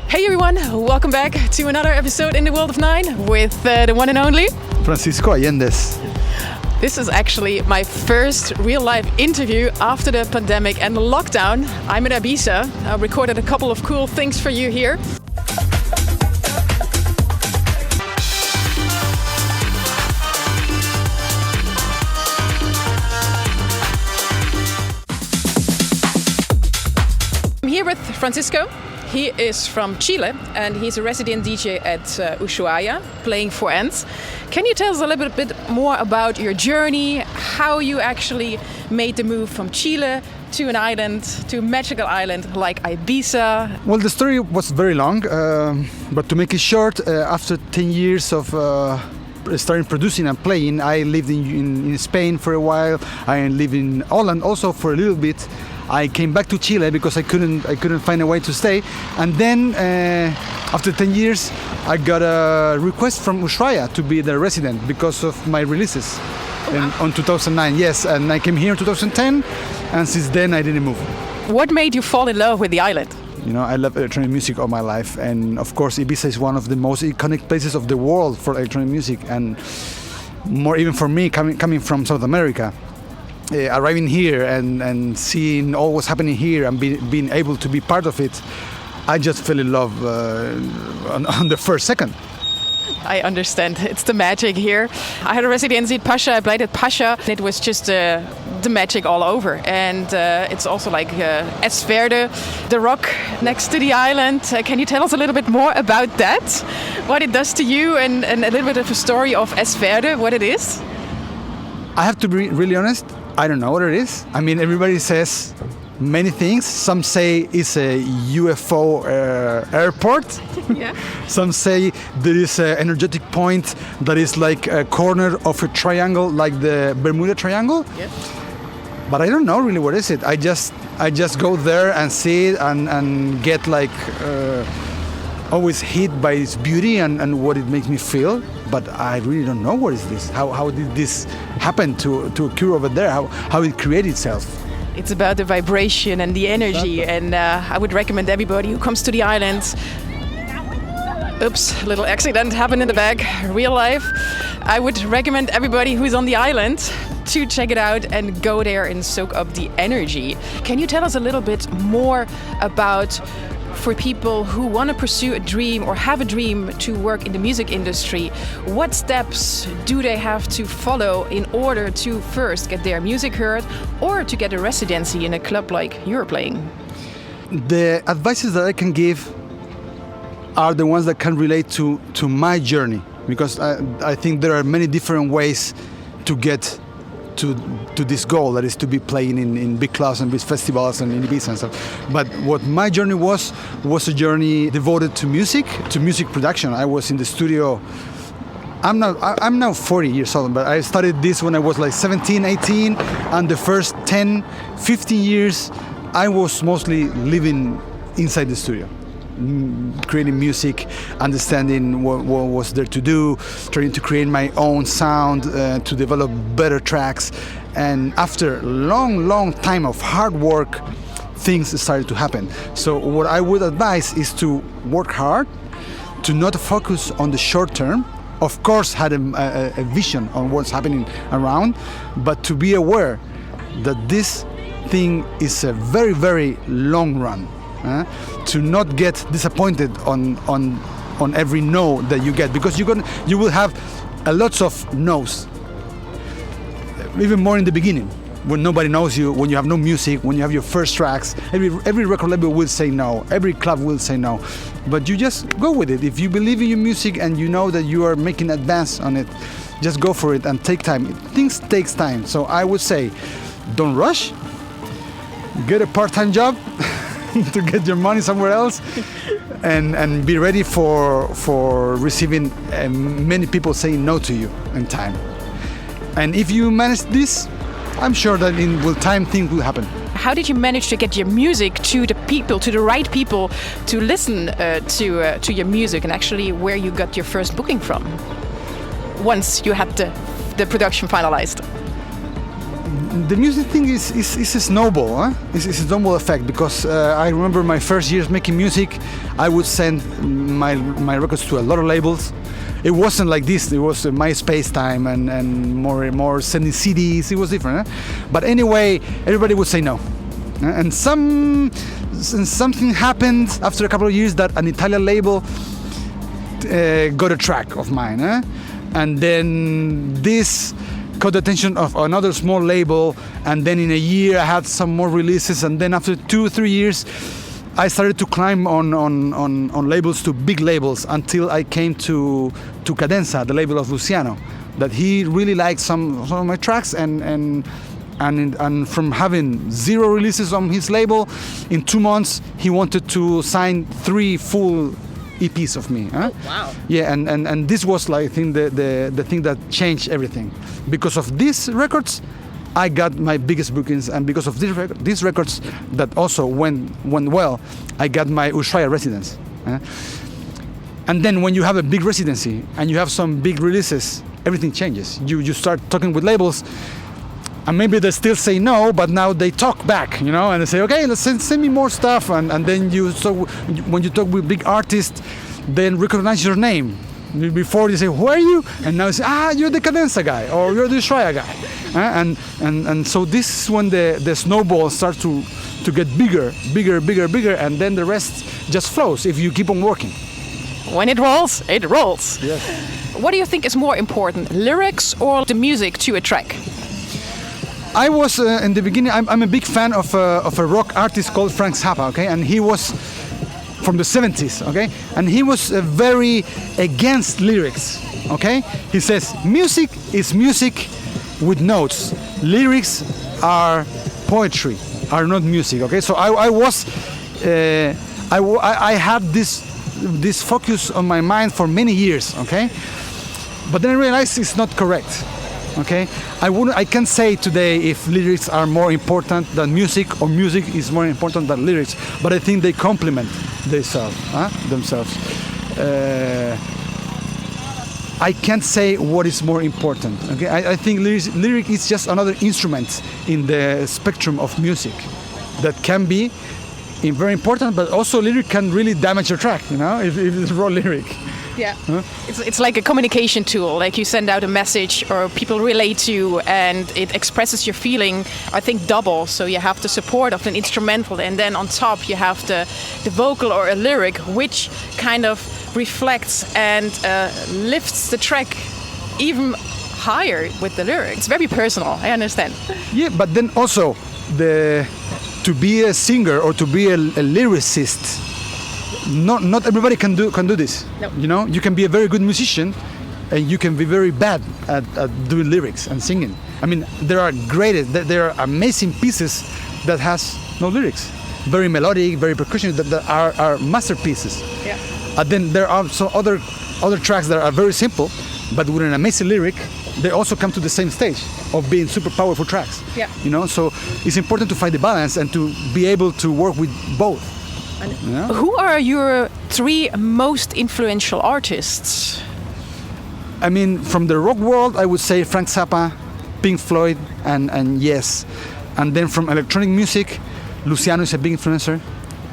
Hey everyone, welcome back to another episode in the World of Nine with the one and only Francisco Allendes. This is actually my first real-life interview after the pandemic and the lockdown. I'm in Ibiza. I recorded a couple of cool things for you here. I'm here with Francisco. He is from Chile and he's a resident DJ at Ushuaia, playing for ANTS. Can you tell us a little bit more about your journey, how you actually made the move from Chile to an island, to a magical island like Ibiza? Well, the story was very long, but to make it short, after 10 years of starting producing and playing, I lived in Spain for a while. I lived in Holland also for a little bit. I came back to Chile because I couldn't find a way to stay, and then after 10 years I got a request from Ushuaia to be the resident because of my releases on 2009. Yes, and I came here in 2010, and since then I didn't move. What made you fall in love with the island? You know, I love electronic music all my life, and of course Ibiza is one of the most iconic places of the world for electronic music, and more even for me coming from South America. Arriving here and seeing all what's happening here and being able to be part of it, I just fell in love on the first second. I understand. It's the magic here. I had a residency at Pasha. I played at Pasha. It was just the magic all over. And it's also like Es Verde, the rock next to the island. Can you tell us a little bit more about that? What it does to you and a little bit of a story of Es Verde, what it is? I have to be really honest. I don't know what it is. I mean, everybody says many things. Some say it's a UFO airport. Yeah. Some say there is an energetic point that is like a corner of a triangle, like the Bermuda Triangle. Yeah. But I don't know really what is it. I just go there and see it and get like always hit by its beauty and what it makes me feel. But I really don't know what is this. How did this happen to occur over there? How it created itself? It's about the vibration and the energy, and I would recommend everybody who comes to the island. Oops, a little accident happened in the back, real life. I would recommend everybody who's on the island to check it out and go there and soak up the energy. Can you tell us a little bit more about, for people who want to pursue a dream or have a dream to work in the music industry, what steps do they have to follow in order to first get their music heard or to get a residency in a club like you're playing? The advices that I can give are the ones that can relate to my journey, because I think there are many different ways to get to this goal, that is to be playing in big clubs and big festivals and in Ibiza and stuff. But what my journey was a journey devoted to music production. I was in the studio. I'm now 40 years old, but I started this when I was like 17, 18, and the first 10, 15 years I was mostly living inside the studio, creating music, understanding what was there to do, trying to create my own sound, to develop better tracks. And after long time of hard work, things started to happen. So what I would advise is to work hard, to not focus on the short term. Of course, had a vision on what's happening around, but to be aware that this thing is a very, very long run. To not get disappointed on every no that you get, because you will have a lots of no's, even more in the beginning, when nobody knows you, when you have no music, when you have your first tracks. Every record label will say no, every club will say no, but you just go with it. If you believe in your music and you know that you are making advance on it, just go for it and take time. Things takes time. So I would say, don't rush, get a part-time job to get your money somewhere else, and be ready for receiving many people saying no to you in time. And if you manage this, I'm sure that in time things will happen. How did you manage to get your music to the people, to the right people, to listen to your music, and actually where you got your first booking from once you had the production finalized? The music thing is a snowball. Huh? It's a snowball effect because I remember my first years making music. I would send my records to a lot of labels. It wasn't like this. It was MySpace time and more sending CDs. It was different. Huh? But anyway, everybody would say no. And something happened after a couple of years that an Italian label got a track of mine. Huh? And then this caught the attention of another small label, and then in a year I had some more releases, and then after 2 or 3 years I started to climb on labels, to big labels, until I came to Cadenza, the label of Luciano, that he really liked some of my tracks, and from having 0 releases on his label, in 2 months he wanted to sign 3 full EPs of me. Huh? Oh, wow. Yeah, and this was like, I think the thing that changed everything. Because of these records, I got my biggest bookings, and because of these records that also went well, I got my Ushuaia residence. And then when you have a big residency and you have some big releases, everything changes. You start talking with labels, and maybe they still say no, but now they talk back, you know, and they say, okay, let's send me more stuff. And then when you talk with big artists, then recognize your name. Before they say, who are you? And now you say, you're the Cadenza guy, or you're the Ushuaia guy. And so this is when the snowball starts to get bigger, and then the rest just flows if you keep on working. When it rolls, it rolls. Yes. What do you think is more important, lyrics or the music to a track? I was in the beginning. I'm a big fan of a rock artist called Frank Zappa. Okay, and he was from the 70s. Okay, and he was very against lyrics. Okay, he says music is music with notes. Lyrics are poetry, are not music. Okay, so I had this focus on my mind for many years. Okay, but then I realized it's not correct. Okay, I can't say today if lyrics are more important than music or music is more important than lyrics, but I think they complement themselves. I can't say what is more important. Okay, I think lyric is just another instrument in the spectrum of music that can be very important, but also lyric can really damage your track. You know, if it's raw lyric. Yeah, huh? It's like a communication tool. Like you send out a message, or people relate to you, and it expresses your feeling. I think double. So you have the support of an instrumental, and then on top you have the vocal or a lyric, which kind of reflects and lifts the track even higher with the lyric. It's very personal. I understand. Yeah, but then also to be a singer or to be a lyricist. Not everybody can do this. No. You know, you can be a very good musician, and you can be very bad at doing lyrics and singing. I mean, there are amazing pieces that has no lyrics, very melodic, very percussion, that are masterpieces. Yeah. And then there are some other tracks that are very simple, but with an amazing lyric, they also come to the same stage of being super powerful tracks. Yeah. You know, so it's important to find the balance and to be able to work with both. Yeah. Who are your 3 most influential artists? I mean, from the rock world, I would say Frank Zappa, Pink Floyd, and Yes. And then from electronic music, Luciano is a big influencer.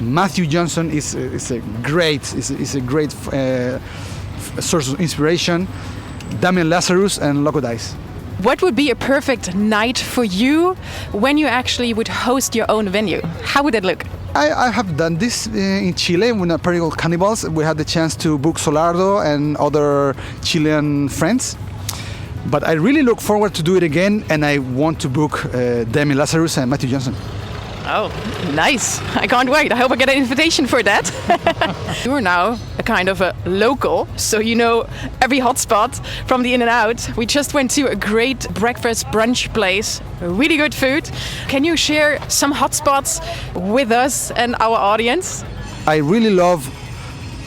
Matthew Johnson is a great source of inspiration. Damien Lazarus and Loco Dice. What would be a perfect night for you when you actually would host your own venue? How would it look? I have done this in Chile with a party called Cannibals. We had the chance to book Solardo and other Chilean friends. But I really look forward to do it again, and I want to book Damien Lazarus and Matthew Johnson. Oh, nice. I can't wait. I hope I get an invitation for that. You're now a kind of a local, so you know every hotspot from the in and out. We just went to a great breakfast brunch place, really good food. Can you share some hotspots with us and our audience? I really love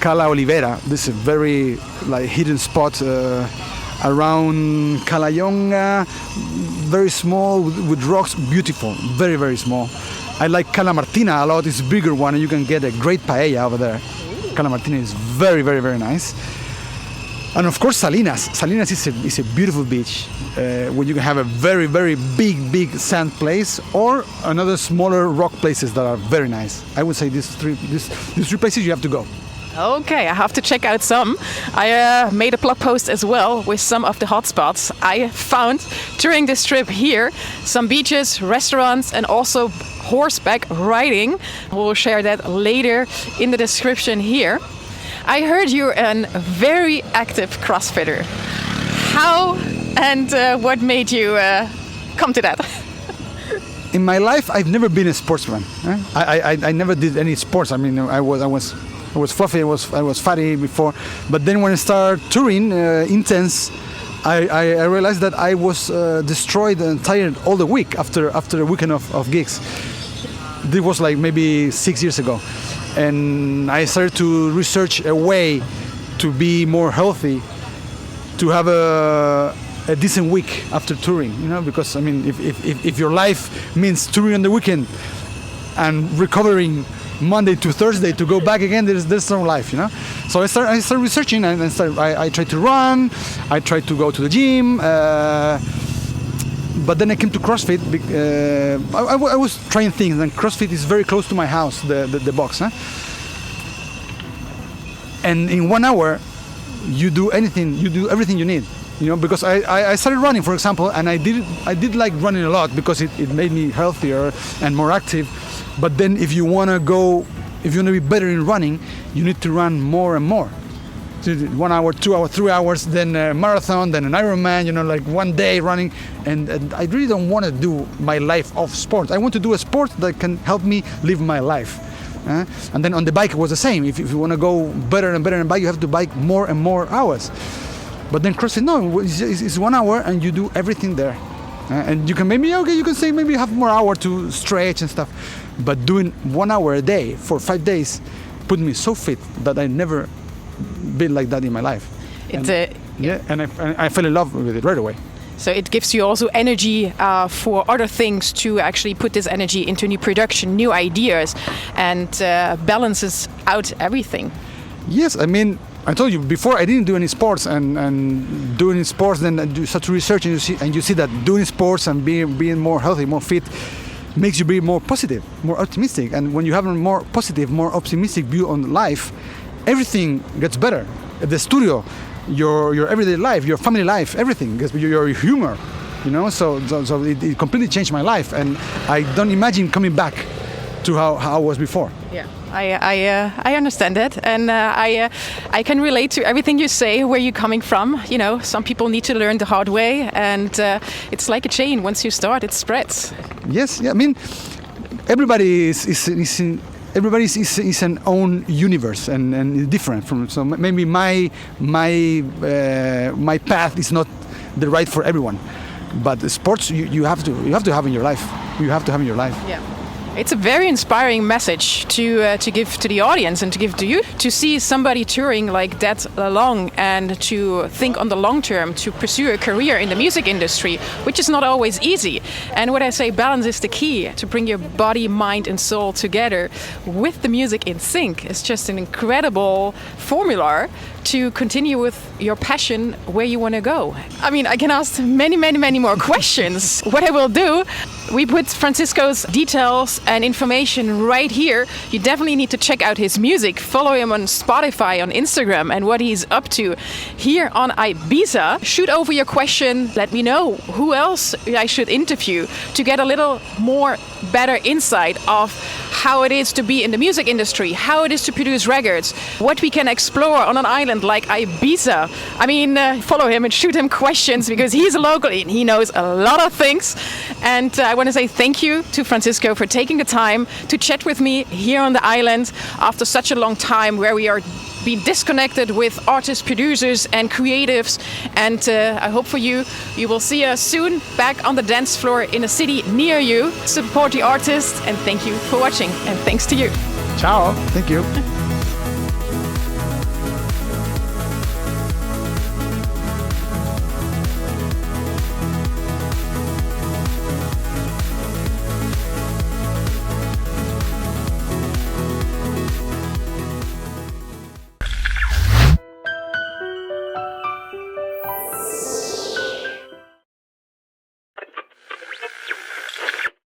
Cala Olivera. This is a very hidden spot around Calayonga, very small with rocks, beautiful, very, very small. I like Cala Martina a lot. It's a bigger one, and you can get a great paella over there. Cala Martina is very, very, very nice. And of course, Salinas. Salinas is a beautiful beach where you can have a very, very big sand place or another smaller rock places that are very nice. I would say these three places you have to go. Okay, I have to check out some. I made a blog post as well with some of the hotspots I found during this trip here. Some beaches, restaurants, and also horseback riding. We'll share that later in the description here. I heard you're a very active CrossFitter. How and what made you come to that? In my life, I've never been a sportsman. I never did any sports. I mean, I was fluffy. I was fatty before. But then when I started touring intense, I realized that I was destroyed and tired all the week after a weekend of gigs. This was like maybe 6 years ago. And I started to research a way to be more healthy, to have a decent week after touring, you know, because I mean, if your life means touring on the weekend and recovering Monday to Thursday to go back again, there's no life, you know. So I started researching, and I tried to run, I tried to go to the gym, but then I came to CrossFit. I was trying things, and CrossFit is very close to my house, the box. Huh? And in 1 hour, you do everything you need. You know, because I started running, for example, and I did like running a lot because it made me healthier and more active. But then if you want to be better in running, you need to run more and more. 1 hour, 2 hours, 3 hours, then a marathon, then an Ironman, you know, like 1 day running. And I really don't want to do my life off sport. I want to do a sport that can help me live my life. And then on the bike it was the same. If you want to go better and better on bike, you have to bike more and more hours. But then CrossFit, no, it's 1 hour and you do everything there. And you can you can say maybe have more hour to stretch and stuff. But doing 1 hour a day for 5 days put me so fit that I never been like that in my life. And I fell in love with it right away. So it gives you also energy for other things, to actually put this energy into new production, new ideas, and balances out everything. Yes, I mean, I told you before, I didn't do any sports, and doing sports, then you start to research, and you see that doing sports and being more healthy, more fit, makes you be more positive, more optimistic. And when you have a more positive, more optimistic view on life, everything gets better. The studio, your everyday life, your family life, everything gets better. Your humor, you know. So it completely changed my life, and I don't imagine coming back to how I was before. Yeah, I understand that, and I can relate to everything you say. Where you're coming from, you know, some people need to learn the hard way, and it's like a chain. Once you start, it spreads. Yes, yeah. I mean, everybody is an own universe and different from. So maybe my path is not the right for everyone, but the sports you have to have in your life. You have to have in your life. Yeah. It's a very inspiring message to give to the audience and to give to you, to see somebody touring like that long and to think on the long term, to pursue a career in the music industry, which is not always easy. And what I say, balance is the key to bring your body, mind and soul together with the music in sync. It's just an incredible formula to continue with your passion where you want to go. I mean, I can ask many more questions. What I will do, we put Francisco's details and information right here. You definitely need to check out his music. Follow him on Spotify, on Instagram, and what he's up to here on Ibiza. Shoot over your question. Let me know who else I should interview to get a little more better insight of how it is to be in the music industry, how it is to produce records, what we can explore on an island like Ibiza. I mean, follow him and shoot him questions because he's a local and he knows a lot of things. And I want to say thank you to Francisco for taking the time to chat with me here on the island after such a long time where we are being disconnected with artists, producers and creatives. And I hope for you will see us soon back on the dance floor in a city near you. Support the artists, and thank you for watching, and thanks to you. Ciao, thank you.